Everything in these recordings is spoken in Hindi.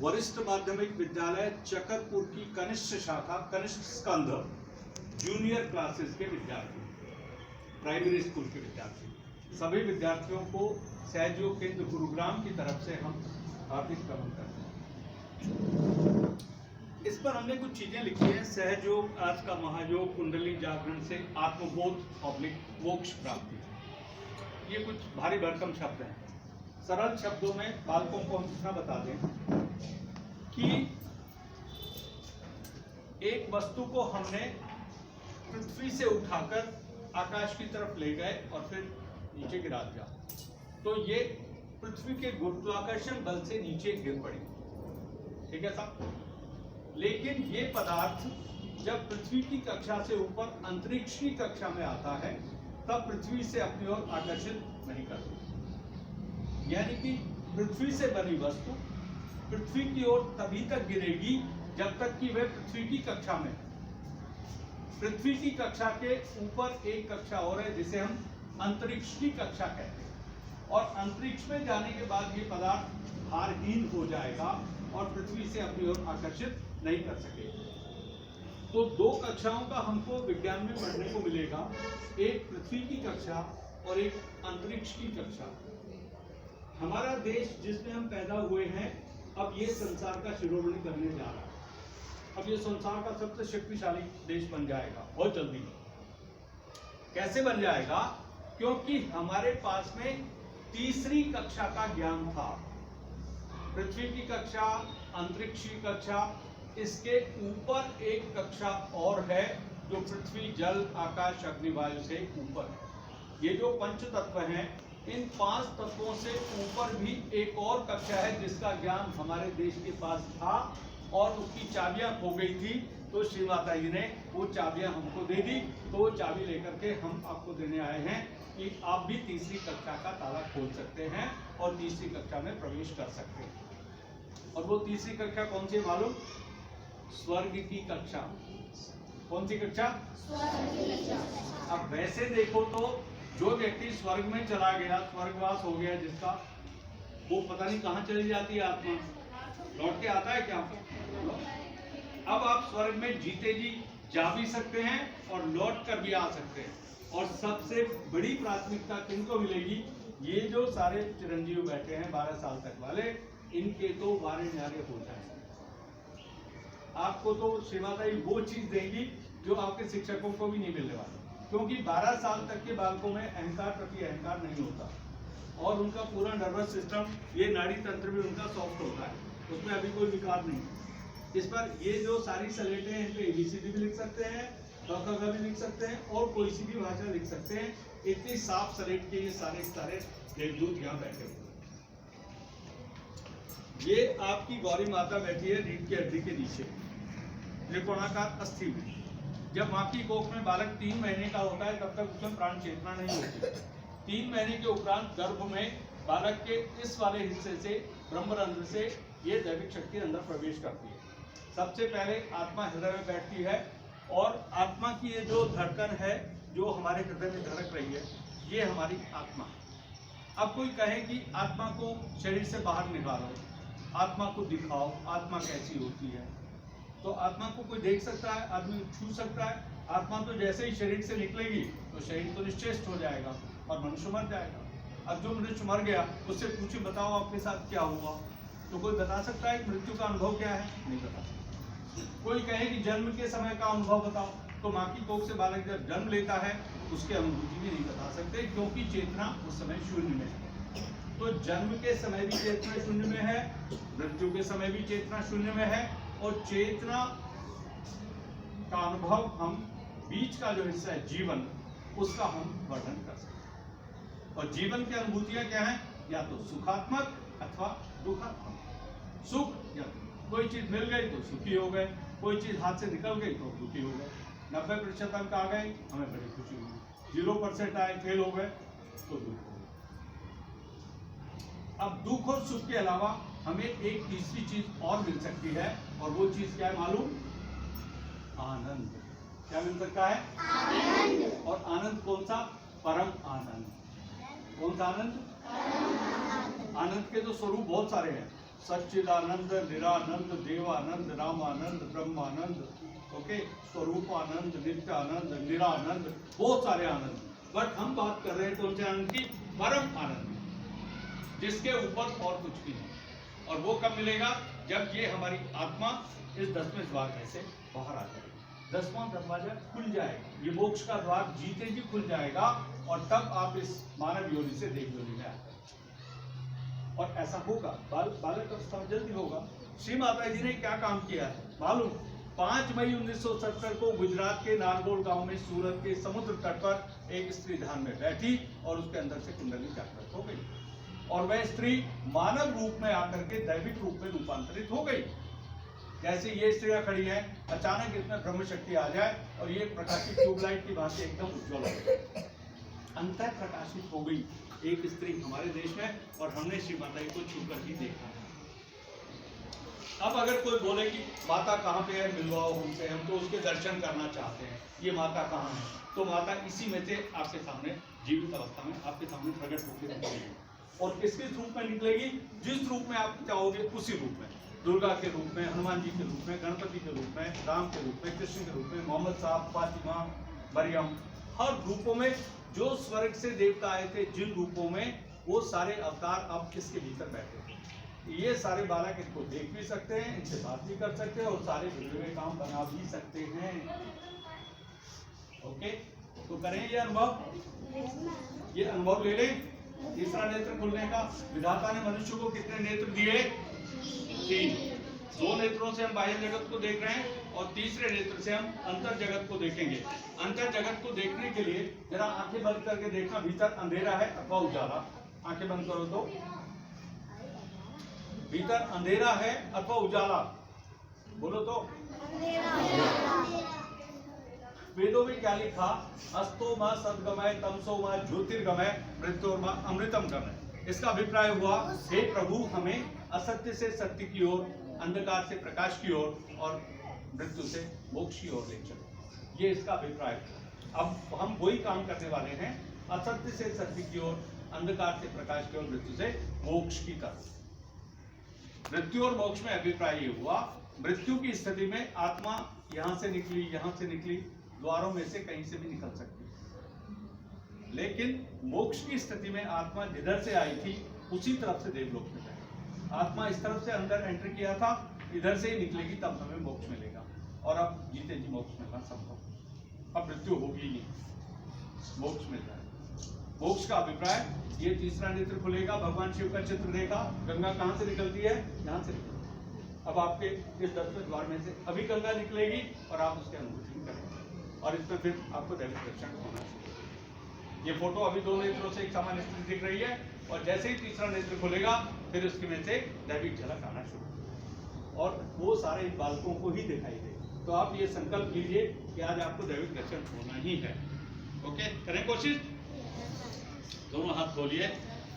वरिष्ठ माध्यमिक विद्यालय चकरपुर की कनिष्ठ शाखा कनिष्ठ स्कंध जूनियर क्लासेस के विद्यार्थी, प्राइमरी स्कूल के विद्यार्थी, सभी विद्यार्थियों को सहयोग केंद्र गुरुग्राम की तरफ से हम हार्दिक प्रणाम करते हैं। इस पर हमने कुछ चीजें लिखी हैं। सहयोग, आज का महायोग, कुंडली जागरण से आत्मबोध पब्लिक मोक्ष प्राप्ति। ये कुछ भारी भरकम शब्द हैं। सरल शब्दों में बालकों को हम इतना बता दें कि एक वस्तु को हमने पृथ्वी से उठाकर आकाश की तरफ ले गए और फिर नीचे गिरा दिया, तो ये पृथ्वी के गुरुत्वाकर्षण बल से नीचे गिर पड़ी। ठीक है साहब? लेकिन ये पदार्थ जब पृथ्वी की कक्षा से ऊपर अंतरिक्ष की कक्षा में आता है तब पृथ्वी से अपनी ओर आकर्षित नहीं करती। यानी कि पृथ्वी से बनी वस्तु पृथ्वी की ओर तभी तक गिरेगी जब तक कि वह पृथ्वी की कक्षा में। पृथ्वी की कक्षा के ऊपर एक कक्षा और है जिसे हम अंतरिक्ष की कक्षा कहते हैं, और अंतरिक्ष में जाने के बाद ये पदार्थ भारहीन हो जाएगा और पृथ्वी से अपनी ओर आकर्षित नहीं कर सकेगा। तो दो कक्षाओं का हमको विज्ञान में पढ़ने को मिलेगा, एक पृथ्वी की कक्षा और एक अंतरिक्ष की कक्षा। हमारा देश जिसमें हम पैदा हुए हैं, अब ये संसार का शिरोमणि करने जा रहा है। अब ये संसार का सबसे शक्तिशाली देश बन जाएगा बहुत जल्दी। कैसे बन जाएगा? क्योंकि हमारे पास में तीसरी कक्षा का ज्ञान था। पृथ्वी की कक्षा, अंतरिक्ष की कक्षा, इसके ऊपर एक कक्षा और है जो पृथ्वी, जल, आकाश, अग्नि, वायु से ऊपर है। ये जो पंच तत्व हैं, इन 5 तत्वों से ऊपर भी एक और कक्षा है जिसका ज्ञान हमारे देश के पास था और उसकी चाबियां खो गई थी। तो श्री माता जी ने वो चाबियां हमको दे दी। तो वो चाबी लेकर के हम आपको देने आए हैं कि आप भी तीसरी कक्षा का ताला खोल सकते हैं और तीसरी कक्षा में प्रवेश कर सकते हैं। और वो तीसरी कक्षा कौन सी मालूम? स्वर्ग की कक्षा। कौन सी कक्षा? स्वर्ग की कक्षा। अब वैसे देखो तो जो व्यक्ति स्वर्ग में चला गया, स्वर्गवास हो गया जिसका, वो पता नहीं कहाँ चली जाती है आत्मा, लौट के आता है क्या? अब आप स्वर्ग में जीते जी जा भी सकते हैं और लौट कर भी आ सकते हैं। और सबसे बड़ी प्राथमिकता किनको मिलेगी? ये जो सारे चिरंजीव बैठे हैं 12 साल तक वाले, इनके तो वारे न्यारे हो जाएंगे। आपको तो श्री माता जी वो चीज देंगी जो आपके शिक्षकों को भी नहीं मिलने वाला, क्योंकि 12 साल तक के बालकों में अहंकार प्रति अहंकार नहीं होता और उनका पूरा नर्वस सिस्टम, ये नाड़ी तंत्र भी उनका सॉफ्ट होता है, उसमें अभी कोई विकार नहीं। इस पर ये जो सारी सलेटें हैं, इन पे ABCD भी लिख सकते हैं, क भी लिख सकते हैं और कोई सी भी भाषा लिख सकते हैं। इतनी साफ सलेट के ये सारे देवदूत यहाँ बैठे हुए। ये आपकी गौरी माता बैठी है रीढ़ की हड्डी के नीचे, त्रिकोणाकार अस्थि में। जब माँ की कोख में बालक 3 महीने का होता है तब तक उसमें प्राण चेतना नहीं होती। 3 महीने के उपरांत गर्भ में बालक के इस वाले हिस्से से, ब्रह्मरंध्र से, ये दैविक शक्ति अंदर प्रवेश करती है। सबसे पहले आत्मा हृदय में बैठती है और आत्मा की ये जो धड़कन है जो हमारे हृदय में धड़क रही है, ये हमारी आत्मा है। अब कोई कहे कि आत्मा को शरीर से बाहर निकालो, आत्मा को दिखाओ, आत्मा कैसी होती है, तो आत्मा को कोई देख सकता है? आदमी छू सकता है? आत्मा तो जैसे ही शरीर से निकलेगी तो शरीर तो निश्चेष्ट हो जाएगा और मनुष्य मर जाएगा। अब जो मनुष्य मर गया उससे पूछे बताओ आपके साथ क्या हुआ, तो कोई बता सकता है मृत्यु का अनुभव क्या है? नहीं बता सकता। कोई कहे कि जन्म के समय का अनुभव बताओ, तो माँ की कोख से बालक जब जन्म लेता है उसकी अनुभूति भी नहीं बता सकते, क्योंकि चेतना उस समय शून्य में है। तो जन्म के समय भी चेतना शून्य में है, मृत्यु के समय भी चेतना शून्य में है, और चेतना का अनुभव हम बीच का जो हिस्सा है जीवन, उसका हम वर्णन कर सकते हैं। और जीवन की अनुभूतियां क्या हैं? या तो सुखात्मक अथवा दुखात्मक। सुख, या कोई चीज मिल गई तो सुखी हो गए, कोई चीज हाथ से निकल गई तो दुखी हो गए। 90% अंक आ गए, हमें बड़ी खुशी हुई। 0% आए, फेल हो गए तो दुख हो गए। अब दुख और सुख के अलावा हमें एक तीसरी चीज और मिल सकती है, और वो चीज क्या है मालूम? आनंद। क्या मिल सकता है? आनंद। और आनंद कौन सा? परम आनंद। कौन सा आनंद? आनंद के तो स्वरूप बहुत सारे हैं। सच्चिदानंद, निरानंद, देवानंद, रामानंद, ब्रह्मानंद, ओके, स्वरूपानंद, नित्यानंद, निरानंद, बहुत सारे आनंद। बट हम बात कर रहे हैं कौन से आनंद की? परम आनंद, जिसके ऊपर और कुछ भी नहीं। और वो कब मिलेगा? जब ये हमारी आत्मा इस 10वें द्वार में से बाहर आ जाएगी। 10वां दरवाजा खुल जाएगा, ये मोक्ष का द्वार जीते जी खुल जाएगा, और तब आप इस मानव योनि से देव योनि में आते हैं। और ऐसा होगा, बालक अवस्था में जल्दी होगा। श्री माता जी ने क्या काम किया है मालूम? 5 मई 1970 को गुजरात के नारगोल गांव में सूरत के समुद्र तट पर एक स्त्री ध्यान में बैठी और उसके अंदर से कुंडली जागृत हो गई, और वह स्त्री मानव रूप में आकर के दैविक रूप में रूपांतरित हो गई। जैसे ये स्त्रियां खड़ी हैं, अचानक इसमें ब्रह्म शक्ति आ जाए और ये प्रकाशित ट्यूबलाइट की भांति एकदम उज्ज्वल हो गई, अंतर प्रकाशित हो गई एक स्त्री हमारे देश में, और हमने श्री माता जी को छू कर ही देखा है। अब अगर कोई बोले कि माता कहाँ पे है, मिलवाओ हमसे, हम तो उसके दर्शन करना चाहते हैं, ये माता कहाँ है? तो माता इसी में से आपके सामने जीवित अवस्था में आपके सामने प्रकट होकर निकलेगी। और किस रूप में निकलेगी? जिस रूप में आप चाहोगे उसी रूप में, दुर्गा के रूप में, हनुमान जी के रूप में, गणपति के रूप में, राम के रूप में, कृष्ण के रूप में, मोहम्मद साहब, फातिमा, मरियम, हर रूपों में जो स्वर्ग से देवता आए थे, जिन रूपों में, वो सारे अवतार अब किसके भीतर बैठे थे। ये सारे बालक इनको देख भी सकते हैं, इनसे बात भी कर सकते हैं, और सारे बिगड़े काम बना भी सकते हैं। ओके, तो करें ये अनुभव, ये अनुभव ले लें। तीसरा नेत्र खुलने का, विधाता ने मनुष्य को कितने नेत्र दिए? 3। 2 नेत्रों से हम बाह्य जगत को देख रहे हैं, और तीसरे नेत्र से हम अंतर जगत को देखेंगे। अंतर जगत को देखने के लिए जरा आंखें बंद करके देखना, भीतर अंधेरा है अथवा उजाला। आंखें बंद करो तो, भीतर अंधेरा है अथवा उजाला, बोलो तो। वेदों में क्या लिखा? अस्तो मा सद्गमय, तमसो मा ज्योतिर्गमय, मृत्योर्मा अमृतम गमय। इसका अभिप्राय हुआ, हे प्रभु हमें असत्य से सत्य की ओर, अंधकार से प्रकाश की ओर, और मृत्यु से मोक्ष की ओर ले चलो। ये इसका अभिप्राय है। अब हम वही काम करने वाले हैं, असत्य से सत्य की ओर, अंधकार से प्रकाश की ओर, मृत्यु से मोक्ष की तरफ। मृत्यु और मोक्ष में अभिप्राय ये हुआ, मृत्यु की स्थिति में आत्मा यहां से निकली, यहां से निकली, द्वारों में से कहीं से भी निकल सकती है, लेकिन मोक्ष की स्थिति में आत्मा जिधर से आई थी उसी तरफ से देवलोक में जाएगी। आत्मा इस तरफ से अंदर एंटर किया था, इधर से ही निकलेगी, तब हमें मोक्ष मिलेगा। और अब जीते जी मोक्ष मिलना संभव, अब मृत्यु होगी ही नहीं, मोक्ष मिल रहा है। मोक्ष का अभिप्राय, ये तीसरा नेत्र खुलेगा, भगवान शिव का चित्र देखा, गंगा कहाँ से निकलती है? यहाँ से निकलती है। अब आपके इस 10वें द्वार में से अभी गंगा निकलेगी और आप उसके अनुभूति करेंगे, और इसमें फिर आपको दैविक दर्शन होना चाहिए। ये फोटो अभी 2 नेत्रों से एक सामान्य स्थिति दिख रही है, और जैसे ही तीसरा नेत्र खुलेगा फिर उसके में से दैविक झलक आना शुरू होगा, और वो सारे बालकों को ही दिखाई देगा। तो आप ये संकल्प लीजिए कि आज आपको दैविक दर्शन होना ही है। ओके, करें कोशिश। दोनों हाथ खोलिए।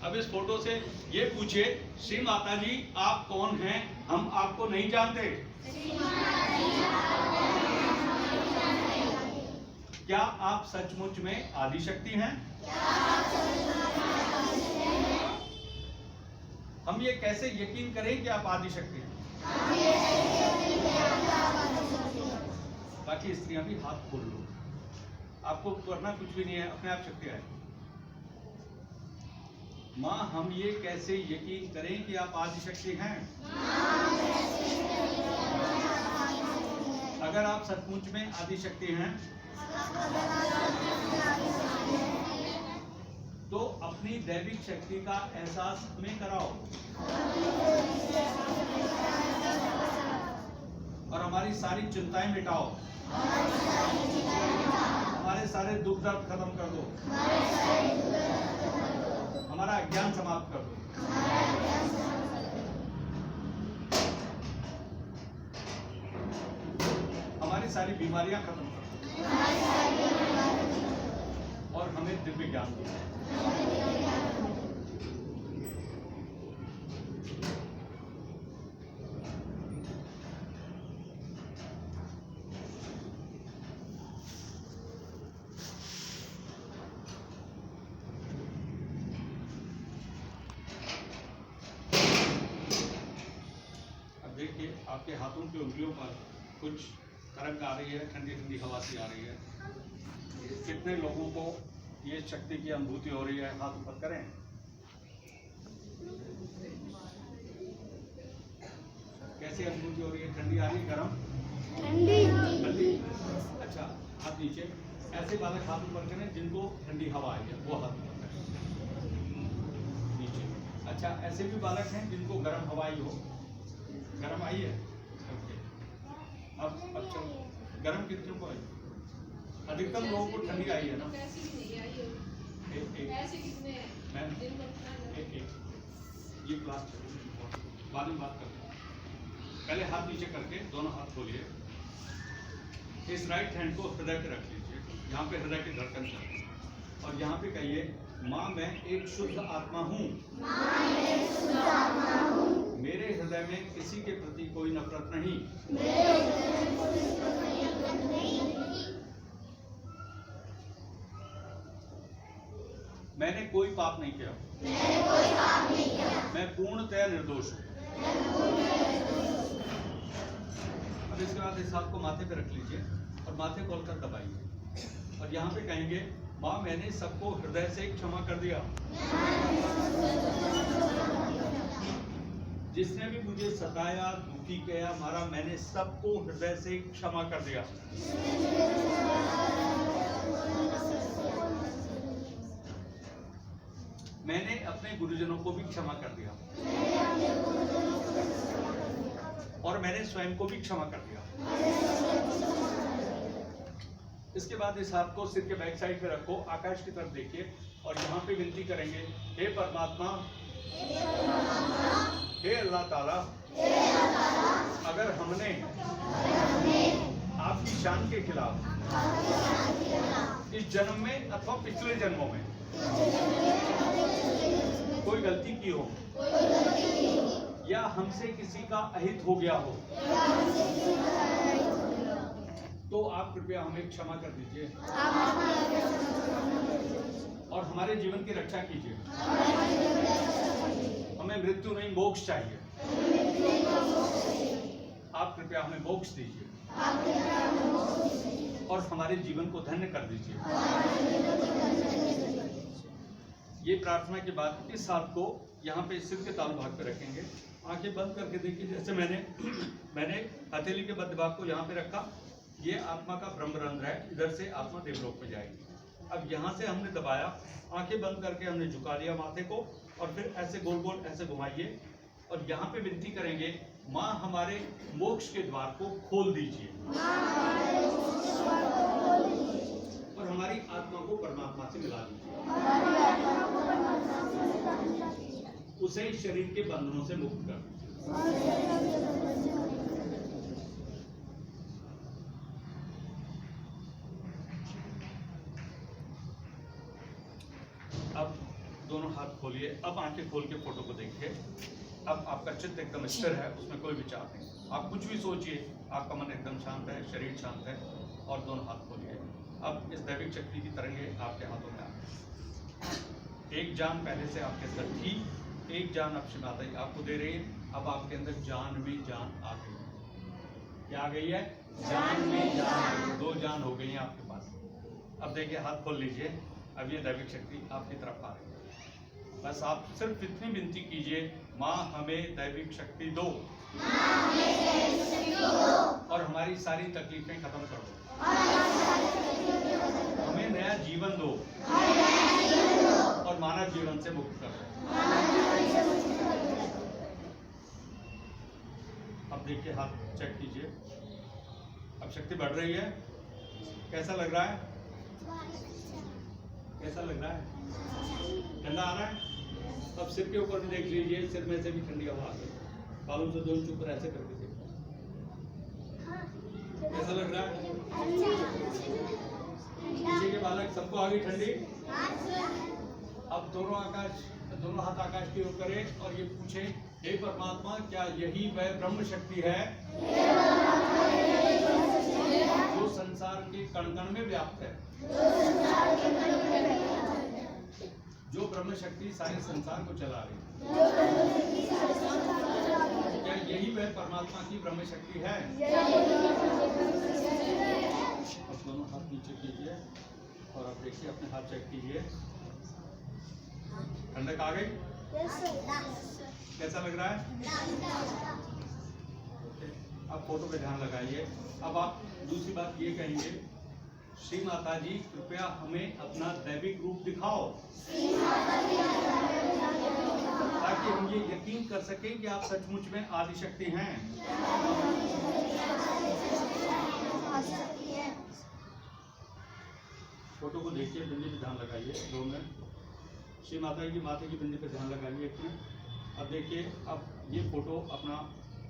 अब इस फोटो से ये पूछिए, श्री माता जी आप कौन हैं? हम आपको नहीं जानते। क्या आप सचमुच में आदिशक्ति हैं? हम ये कैसे यकीन करें कि आप आदिशक्ति हैं? बाकी स्त्रियां भी हाथ खोल लो, आपको करना कुछ भी नहीं है, अपने आप शक्ति आएगी। माँ हम ये कैसे यकीन करें कि आप आदिशक्ति हैं? अगर आप सचमुच में आदिशक्ति हैं तो अपनी दैविक शक्ति का एहसास हमें कराओ, और हमारी सारी चिंताएं मिटाओ, हमारे सारे दुख दर्द खत्म कर दो, हमारा अज्ञान समाप्त कर दो। हमारी सारी बीमारियां खत्म कर दो, और हमें दिव्य ज्ञान दो। अब देखिए आपके हाथों की उंगलियों पर कुछ तरंग आ रही है, ठंडी ठंडी हवा सी आ रही है। कितने लोगों को ये शक्ति की अनुभूति हो रही है? हाथ ऊपर करें। कैसी अनुभूति हो रही है? ठंडी आ रही है, गर्म? ठंडी। अच्छा, हाथ नीचे। ऐसे बालक हाथ ऊपर करें जिनको ठंडी हवा आई है, वो हाथ ऊपर करें नीचे। अच्छा, ऐसे भी बालक हैं जिनको गर्म हवा आई हो? गर्म आई है? ओके। अब चलो, गर्म कितने को आई? अधिकतम लोगों को ठंडी आई है ना? ये क्लास बाद में बात करते हैं। पहले हाथ नीचे करके दोनों हाथ खोलिए। इस राइट हैंड को हृदय पे रख लीजिए, यहाँ पे हृदय की धड़कन चलती है, और यहाँ पे कहिए, माँ मैं एक शुद्ध आत्मा हूँ। मेरे हृदय में किसी के प्रति कोई नफरत नहीं। मैंने कोई पाप नहीं किया। मैं पूर्णतया निर्दोष हूँ। अब इसके बाद इस हाथ को माथे पे रख लीजिए और माथे खोलकर दबाइए, और यहाँ पे कहेंगे, माँ मैंने सबको हृदय से क्षमा कर दिया। जिसने भी मुझे सताया, दुखी किया, मारा, मैंने सबको हृदय से क्षमा कर दिया। मैंने अपने गुरुजनों को भी क्षमा कर दिया, और मैंने स्वयं को भी क्षमा कर दिया। इसके बाद इस हाथ को सिर के बैक साइड पे रखो, आकाश की तरफ देखिए, और यहाँ पे विनती करेंगे, हे परमात्मा, हे अल्लाह ताला, अगर हमने आपकी शान के खिलाफ इस जन्म में अथवा पिछले जन्मों में कोई गलती की हो, या हमसे किसी का अहित हो गया हो, तो आप कृपया हमें क्षमा कर दीजिए और हमारे जीवन की रक्षा कीजिए। हमें मृत्यु नहीं, मोक्ष चाहिए। आप कृपया हमें मोक्ष दीजिए और हमारे जीवन को धन्य कर दीजिए। ये प्रार्थना के बाद इस हाथ को यहाँ पे सिर के तालू भाग पे रखेंगे। आंखें बंद करके देखिए, जैसे मैंने हथेली के मध्य भाग को यहाँ पे रखा। ये आत्मा का ब्रह्मरंध्र है, इधर से आत्मा देवलोक में जाएगी। अब यहाँ से हमने दबाया, आंखें बंद करके हमने झुका लिया माथे को, और फिर ऐसे गोल गोल ऐसे घुमाइए, और यहाँ पे विनती करेंगे, माँ हमारे मोक्ष के द्वार को खोल दीजिए और हमारी आत्मा को परमात्मा से मिला दीजिए, उसे इस शरीर के बंधनों से मुक्त कर दीजिए। अब दोनों हाथ खोलिए। अब आंखें खोल के फोटो को देखिए। अब आपका चित्त एकदम स्थिर है, उसमें कोई विचार नहीं। आप कुछ भी सोचिए, आपका मन एकदम शांत है, शरीर शांत है, और दोनों हाथ खोलिए। अब इस दैविक शक्ति की तरंगे आपके हाथों में आ गई। एक जान पहले से आपके अंदर थी, एक जान अब शिमाता ही आपको दे रही है। अब आपके अंदर जान में जान आ गई है। क्या आ गई है? जान में जान। दो जान हो गई है आपके पास। अब देखिए, हाथ खोल लीजिए। अब ये दैविक शक्ति आपकी तरफ आ रही है। बस आप सिर्फ इतनी विनती कीजिए, माँ हमें दैविक शक्ति दो और हमारी सारी तकलीफें खत्म कर दो, हमें नया जीवन दो और मानव जीवन से मुक्त कर दो। अब देखिए, हाथ चेक कीजिए। अब शक्ति बढ़ रही है। कैसा लग रहा है? कैसा लग रहा है? ठंडा आ रहा है? अब सिर के ऊपर भी देख लीजिए, सिर में से भी ठंडी हवा आ गई। बालों से दोनों ऊपर ऐसे करके देखो, कैसा लग रहा है? पीछे के बालक सबको आ गई ठंडी। अब दोनों हाथ आकाश की ओर करें और ये पूछे, हे परमात्मा, क्या यही वह ब्रह्म शक्ति है जो संसार के कण कण में व्याप्त है, जो ब्रह्म शक्ति सारे संसार को चला रही है? क्या यही वह परमात्मा की ब्रह्म शक्ति है। अब दोनों हाथ नीचे कीजिए और अब देखिए अपने हाथ चेक कीजिए, ठंडक आ गई? कैसा लग रहा है? अब फोटो पे ध्यान लगाइए। अब आप दूसरी बात ये कहेंगे, श्री माता जी कृपया हमें अपना दैविक रूप दिखाओ, ताकि हम ये यकीन कर सकें कि आप सचमुच में आदिशक्ति हैं। फोटो को देखिए, बिंदी पे ध्यान लगाइए 2 मिनट। श्री माता की बिंदी पे ध्यान लगाइए 1 मिनट। अब देखिए, अब ये फोटो अपना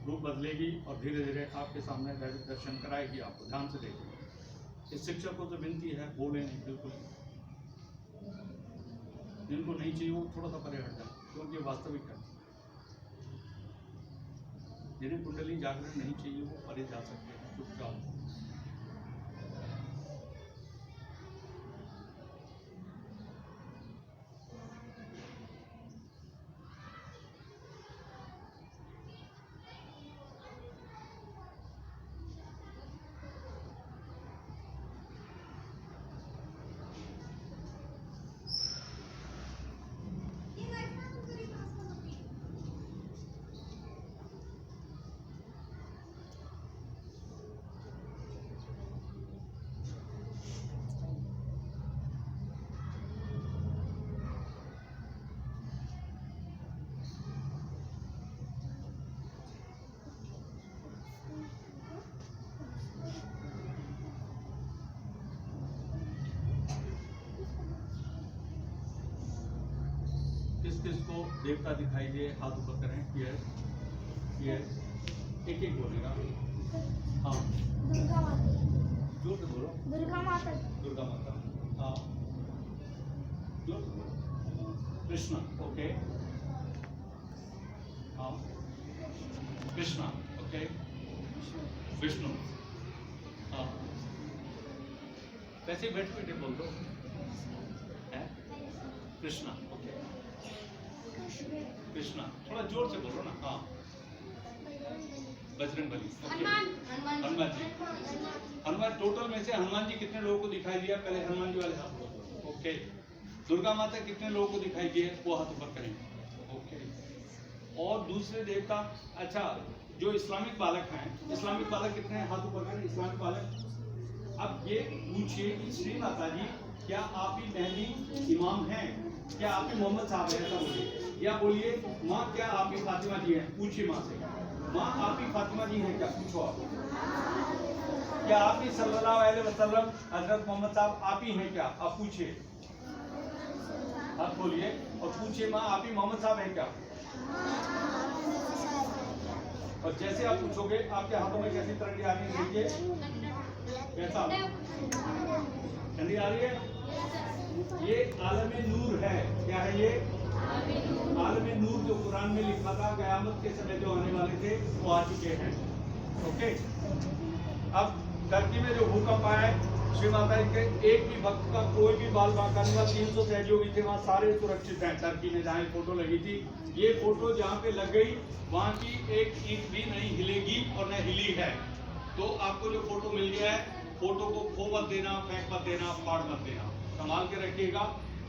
रूप बदलेगी और धीरे धीरे आपके सामने दैविक दर्शन कराएगी। आपको ध्यान से देखिए। इस शिक्षक को तो विनती है, बोले नहीं बिल्कुल। जिनको नहीं चाहिए वो थोड़ा सा परे हट जाए, क्योंकि वास्तविक है। जिन्हें कुंडली जागरण नहीं चाहिए वो परे जा सकते हैं चुपचाप। किसको देवता दिखाई दे, हाथ ऊपर करें। ये एक एक बोलेगा। हाँ, दुर्गा माता। जोर से बोलो। दुर्गा माता। दुर्गा माता। हाँ, जोर से बोलो। कृष्णा। ओके। हाँ, कृष्णा। ओके। विष्णु। हाँ, वैसे बैठ बैठे बोल दो। कृष्णा। ओके। कृष्णा, थोड़ा जोर से बोलो ना। हाँ, बजरंगबली। हनुमान जी। हनुमान, टोटल में से हनुमान जी कितने लोगों को दिखाई दिया? पहले हनुमान जी वाले हाथ ऊपर। ओके। दुर्गा माता कितने लोगों को दिखाई दिए? वो हाथ ऊपर करेंगे। ओके। और दूसरे देवता, अच्छा, जो इस्लामिक बालक हैं, इस्लामिक बालक कितने हाथ ऊपर करें? इस्लामिक बालक। अब ये पूछिए कि श्री माता जी, क्या आप ही मेहदी इमाम हैं? क्या आप ही मोहम्मद साहब हैं? ऐसा बोलिए। या बोलिए, माँ क्या आप ही फातिमा जी हैं? पूछिए माँ से, माँ आप ही फातिमा जी हैं क्या? पूछो आप। क्या आप ही सल्लल्लाहु अलैहि वसल्लम हजरत मोहम्मद साहब आप ही हैं क्या? आप पूछिए, आप बोलिए और पूछिए, माँ आप ही मोहम्मद साहब हैं क्या? और जैसे आप पूछोगे, आपके हाथों में कैसी तरंगे आ रही है? देखिए कैसा ठंडी आ रही है। ये आलमे नूर है। क्या है ये? आलमे नूर, जो कुरान में लिखा था, कयामत के समय जो आने वाले थे वो आ चुके हैं। ओके। अब टर्की में जो भूकंप आया है, श्री माता जी के एक भी भक्त का कोई भी बाल बांका नहीं हुआ। 300 सहयोगी थे वहाँ, सारे सुरक्षित हैं। टर्की में जहाँ फोटो लगी थी, ये फोटो जहाँ पे लग गई वहाँ की एक ईंट भी नहीं हिलेगी और न हिली है। तो आपको जो फोटो मिल गया है, फोटो को खो मत देना, फेंक मत देना, फाड़ मत देना, संभाल के रखिएगा।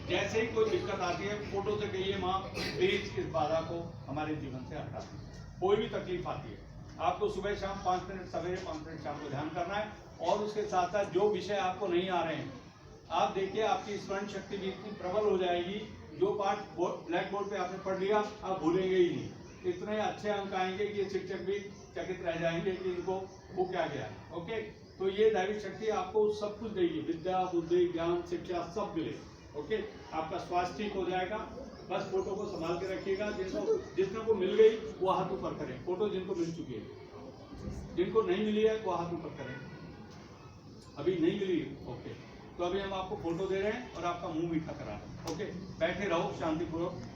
जैसे ही कोई दिक्कत आती है, फोटो से कहिए, माँ प्लीज इस बाधा को हमारे जीवन से हटा दीजिए। कोई भी तकलीफ आती है, आपको सुबह शाम 5 मिनट सवेरे, 5 मिनट शाम को ध्यान करना है। और उसके साथ साथ जो विषय आपको नहीं आ रहे हैं, आप देखिए आपकी स्मरण शक्ति भी इतनी प्रबल हो जाएगी, जो पाठ ब्लैक बोर्ड पे आपने पढ़ लिया आप भूलेंगे ही नहीं। इतने अच्छे अंक आएंगे कि शिक्षक भी चकित रह जाएंगे कि इनको वो क्या गया है। ओके। तो ये दैविक शक्ति आपको सब कुछ देगी, विद्या, बुद्धि, ज्ञान, शिक्षा सब मिले। ओके। आपका स्वास्थ्य ठीक हो जाएगा। बस फोटो को संभाल के रखिएगा। जिनको को मिल गई वो हाथ ऊपर करें। फोटो जिनको मिल चुकी है, जिनको नहीं मिली है वो हाथ ऊपर करें। अभी नहीं मिली, ओके। तो अभी हम आपको फोटो दे रहे हैं और आपका मुंह मीठा करा रहे हैं। ओके, बैठे रहो शांतिपूर्वक।